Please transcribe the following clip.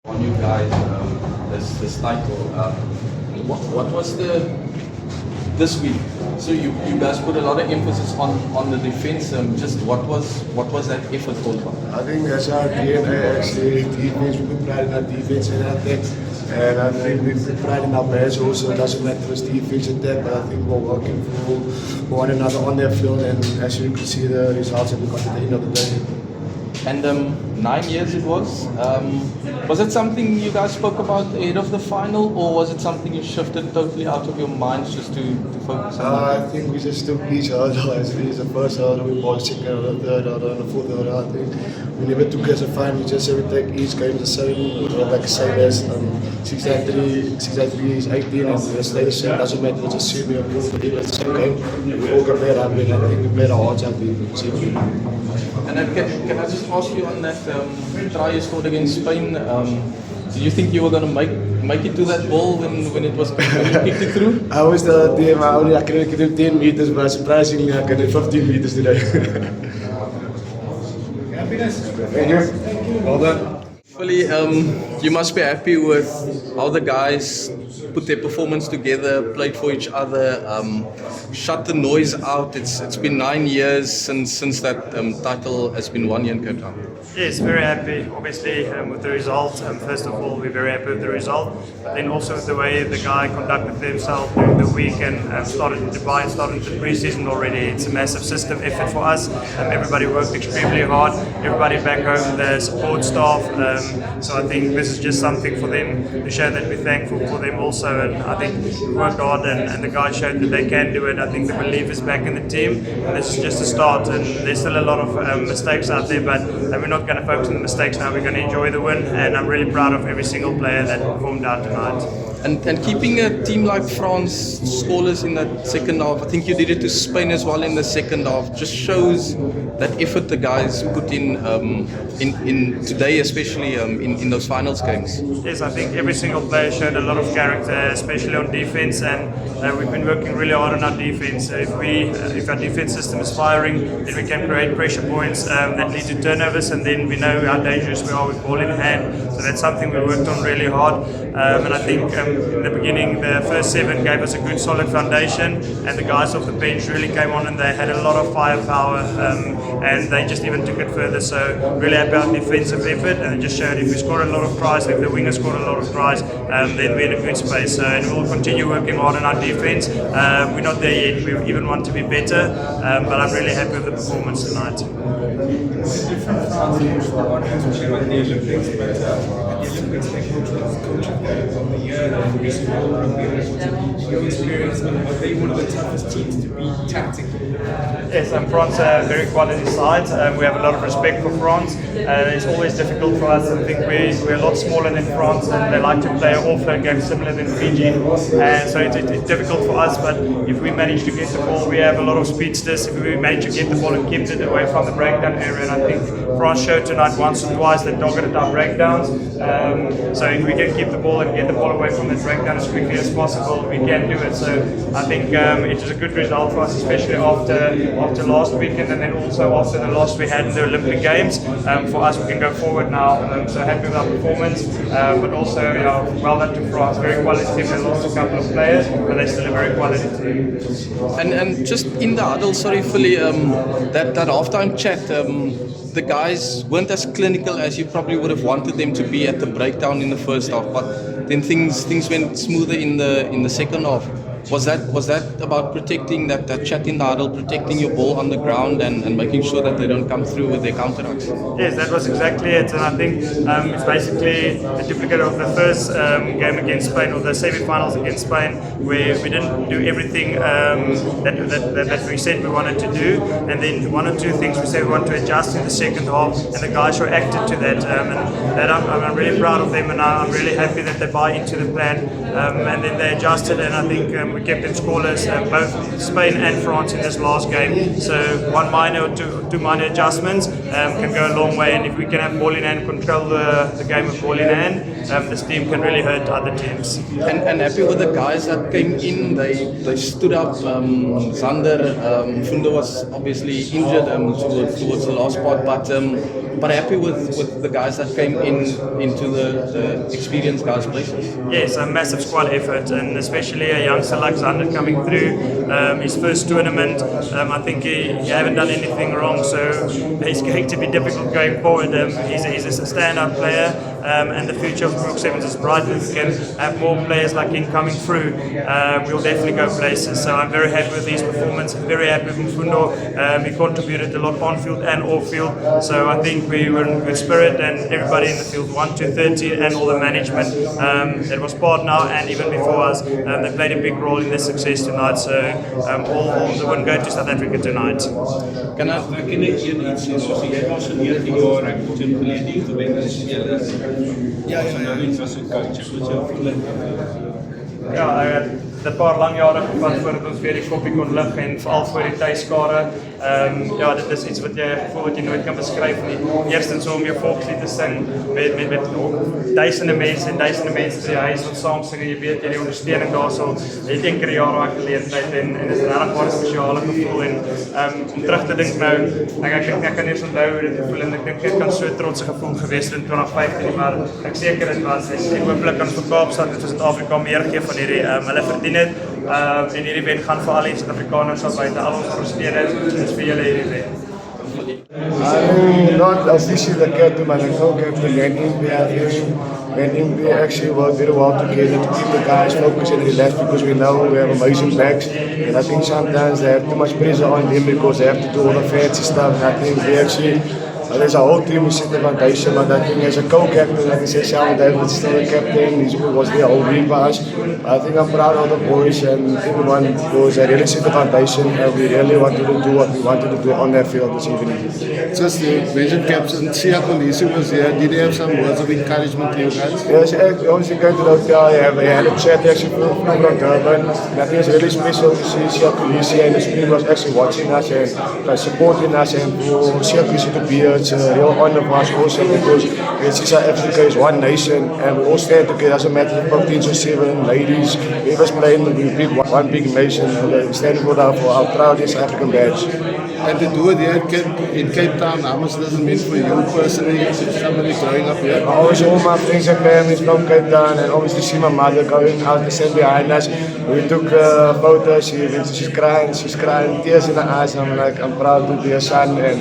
On you guys, this title. What was this week? So you guys put a lot of emphasis on the defense. Just what was that effort all about? I think that's our DNA actually. Defense, we put pride in our defense and attack. And I think we put pride in our players also. It doesn't matter if it's defense attack, but I think we're working for one another on their field. And as you can see, the results that we got at the end of the day. And 9 years it was. Was it something you guys spoke about ahead of the final, or was it something you shifted totally out of your minds just to focus on? I think we just took each hurdle as it is. The first hurdle, we bought second hurdle, third hurdle, and the fourth hurdle. I think we never took it as a final. We just said we take each game the same. We go like 7'S. 6'3" is 18, and we stay the same. Doesn't matter. It's a senior group, but even the same game, we all can play rugby. I think we played our hearts out. And then can I just ask you on that try you scored against Spain? Did you think you were going to make it to that ball when it was when you kicked it through? I was the team. I could do 10 meters, but surprisingly I could do 15 meters today. Thank you. Well done. Fully, you must be happy with how the guys put their performance together, played for each other, shut the noise out. It's been 9 years since that title has been won here in Cape Town. Yes, very happy, obviously, with the result. First of all, we're very happy with the result, but then also with the way the guy conducted themselves during the week and started in Dubai and started the pre-season already. It's a massive system effort for us. Everybody worked extremely hard. Everybody back home, the support staff. So I think this is just something for them to show that we're thankful for them also. And I think we worked hard and the guys showed that they can do it. I think the belief is back in the team. And this is just a start. And there's still a lot of mistakes out there, but we're not going to focus on the mistakes now. We're going to enjoy the win. And I'm really proud of every single player that performed out tonight. And keeping a team like France scoreless in that second half, I think you did it to Spain as well in the second half, just shows that effort the guys put in today, especially in those finals games. Yes, I think every single player showed a lot of character, especially on defense, and we've been working really hard on our defense. If our defense system is firing, then we can create pressure points that lead to turnovers, and then we know how dangerous we are with ball in hand. So that's something we worked on really hard, and I think in the beginning, the first 7 gave us a good solid foundation, and the guys off the bench really came on and they had a lot of firepower, and they just even took it further. So really happy about defensive effort, and it just showed if we score a lot of tries, if the wingers scored a lot of tries, then we're in a good space. And we'll continue working hard on our defense. We're not there yet. We even want to be better, but I'm really happy with the performance tonight. One of the toughest teams to beat tactically. Yes, and France are a very quality side. We have a lot of respect for France. It's always difficult for us. I think we're a lot smaller than France, and they like to play an offload game similar than Fiji. And so it's difficult for us, but if we manage to get the ball, we have a lot of speedsters. If we manage to get the ball and keep it away from the breakdown area, and I think France showed tonight once or twice that targeted our breakdowns. So if we can keep the ball and get the ball away from the breakdown as quickly as possible, we can do it. So I think it was a good result for us, especially after last weekend, and then also after the loss we had in the Olympic Games. For us, we can go forward now. So happy with our performance, but also well done to France. Very quality team. They lost a couple of players, but they're still a very quality team. And just in the huddle, sorry, Philly, that halftime chat. The guys weren't as clinical as you probably would have wanted them to be at the breakdown in the first half, but then things went smoother in the second half. Was that about protecting that chat in the huddle, protecting your ball on the ground and making sure that they don't come through with their counterattacks? Yes, that was exactly it, and I think it's basically a duplicate of the first game against Spain, or the semi-finals against Spain, where we didn't do everything that we said we wanted to do, and then one or two things we said we want to adjust in the second half, and the guys reacted to that, and that I'm really proud of them, and I'm really happy that they buy into the plan, and then they adjusted, and I think we kept them scoreless, both Spain and France in this last game. So one minor or two minor adjustments can go a long way, and if we can have ball in hand, control the game of ball in hand, this team can really hurt other teams. And happy with the guys that came in, they stood up. Zander Fundo was obviously injured towards the last part, but but happy with the guys that came into the experienced guys' places. Yes, a massive squad effort, and especially a youngster like Zander coming through, his first tournament. I think he haven't done anything wrong, so he's going to be difficult going forward. He's a standout player, and the future of Brook 7's is bright. If we can have more players like him coming through, we'll definitely go places. So I'm very happy with his performance, very happy with Mfundo. He contributed a lot on field and off field, so I think we were in good spirit, and everybody in the field 1 to 13 and all the management that was part now and even before us, they played a big role in the success tonight. So all the win go to South Africa tonight. Can I? Ken ek iets sê soos jy was in 19 jaar ek het in verlede gewen as spelers. Ja, nou iets was 'n coach. Wat jy voel? Ja, een paar lang jaren gehad voordat ons weer die koppie kon lig en vooral voor die thuiskade. Ja, dit is iets wat jy gevoel wat jy nooit kan beskryf nie. Eerstens om jou volkslied te sing met duisende mense in die huis wat saam sing en jy weet jy die ondersteuning daar sal. Dit een keer 'n jaar raak geleentheid en dit is 'n regtig spesiale gevoel en om terug te dink nou, ek kan eers onthou hoe dit gevoel en ek dink dit kan so 'n trotse gevoel gewees het in 2015, maar ek seker dit was en hooplik kan vir Kaapstad en vir Suid-Afrika meer gee van hierdie hulle verdien het. En hierdie wen gaan vir al die Suid-Afrikaners wat buite al ons ondersteun het. Dis vir julle hierdie wen. I'm not officially the captain, but I co-captain when we actually work very well together to keep the guys focused and relaxed because we know we have amazing backs, and I think sometimes they have too much pressure on them because they have to do all the fancy stuff, and I think we actually there's a whole team who set the foundation, but I think as a co-captain, like I said, Sean David's still the captain, he was there all week for us. I think I'm proud of the boys and everyone because they really set the foundation and we really wanted to do what we wanted to do on that field this evening. Just the mentioned captain, Sia Kolisi was here. Did he have some words of encouragement to you guys? Yes, obviously going to the hotel, we had a chat actually from Durban. And I think it's really special to see Sia Kolisi and the team was actually watching us and supporting us, and for Sia Kolisi to be here, it's a real honor for us also because we see South Africa is one nation and we all stand together. Doesn't matter if 15 or 7 ladies, we always play in one big nation and standing for our proudest African badge. And to do it here in Cape Town, how much does it mean for you personally, somebody growing up here? Always all my friends and families from Cape Town, and obviously see my mother going out to stand behind us. We took photos, she's crying, tears in her eyes. I'm like, I'm proud to be a son and